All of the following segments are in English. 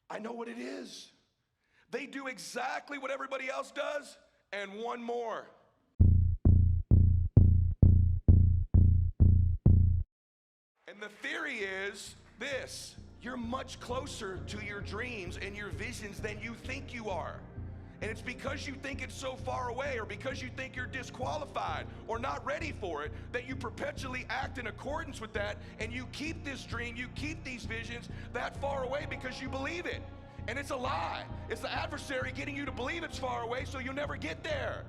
I know what it is. They do exactly what everybody else does, and one more. And the theory is this: you're much closer to your dreams and your visions than you think you are. And it's because you think it's so far away, or because you think you're disqualified or not ready for it, that you perpetually act in accordance with that, and you keep this dream, you keep these visions that far away because you believe it. And it's a lie. It's the adversary getting you to believe it's far away so you'll never get there.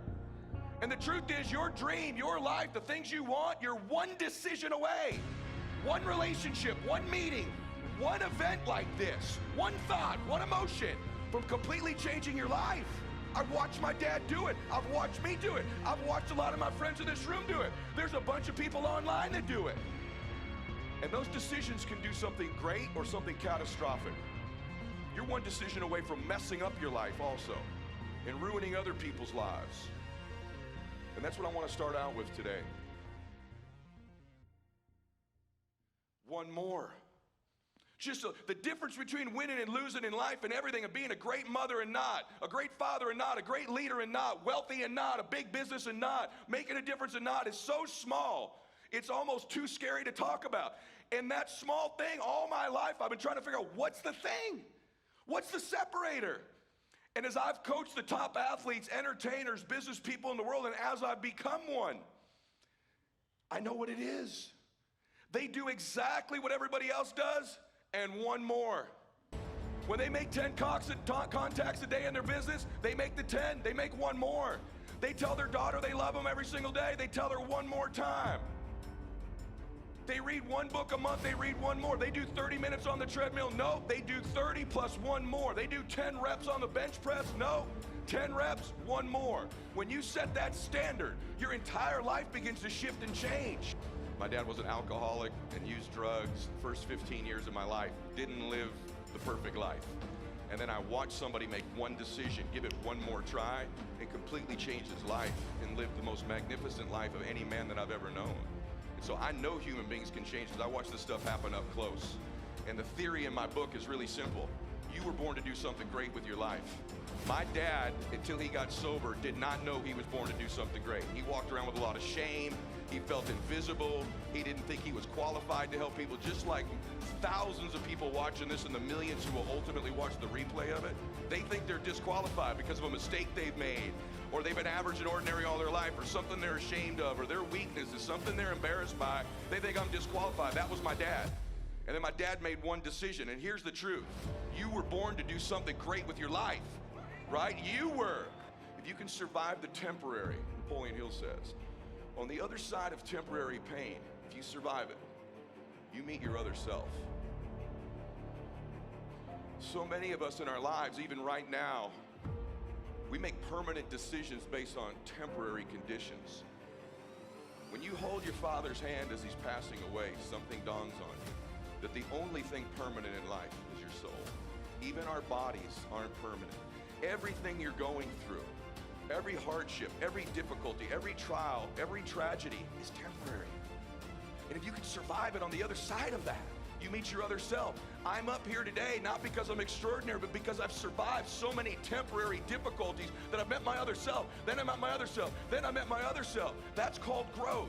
And the truth is, your dream, your life, the things you want, you're one decision away. One relationship, one meeting, one event like this, one thought, one emotion from completely changing your life. I've watched my dad do it. I've watched me do it. I've watched a lot of my friends in this room do it. There's a bunch of people online that do it. And those decisions can do something great or something catastrophic. You're one decision away from messing up your life also and ruining other people's lives. And that's what I want to start out with today. One more. Just the difference between winning and losing in life and everything, and being a great mother and not, a great father and not, a great leader and not, wealthy and not, a big business and not, making a difference and not, is so small, it's almost too scary to talk about. And that small thing, all my life, I've been trying to figure out, what's the thing? What's the separator? And as I've coached the top athletes, entertainers, business people in the world, and as I've become one, I know what it is. They do exactly what everybody else does, and one more. When they make 10 contacts a day in their business, they make the 10, they make one more. They tell their daughter they love them every single day, they tell her one more time. They read one book a month, they read one more. They do 30 minutes on the treadmill, no, they do 30 plus one more. They do 10 reps on the bench press, no, 10 reps, one more. When you set that standard, your entire life begins to shift and change. My dad was an alcoholic and used drugs. First 15 years of my life, didn't live the perfect life. And then I watched somebody make one decision, give it one more try, and completely change his life and live the most magnificent life of any man that I've ever known. And so I know human beings can change because I watch this stuff happen up close. And the theory in my book is really simple. You were born to do something great with your life. My dad, until he got sober, did not know he was born to do something great. He walked around with a lot of shame. He felt invisible. He didn't think he was qualified to help people, just like thousands of people watching this and the millions who will ultimately watch the replay of it. They think they're disqualified because of a mistake they've made, or they've been average and ordinary all their life, or something they're ashamed of, or their weakness is something they're embarrassed by. They think I'm disqualified. That was my dad. And then my dad made one decision, and here's the truth. You were born to do something great with your life, right? You were. If you can survive the temporary, Napoleon Hill says, on the other side of temporary pain, if you survive it, you meet your other self. So many of us in our lives, even right now, we make permanent decisions based on temporary conditions. When you hold your Father's hand as he's passing away, something dawns on you, that the only thing permanent in life is your soul. Even our bodies aren't permanent. Everything you're going through, every hardship, every difficulty, every trial, every tragedy is temporary. And if you can survive it, on the other side of that, you meet your other self. I'm up here today not because I'm extraordinary, but because I've survived so many temporary difficulties that I've met my other self. Then I met my other self. Then I met my other self. That's called growth.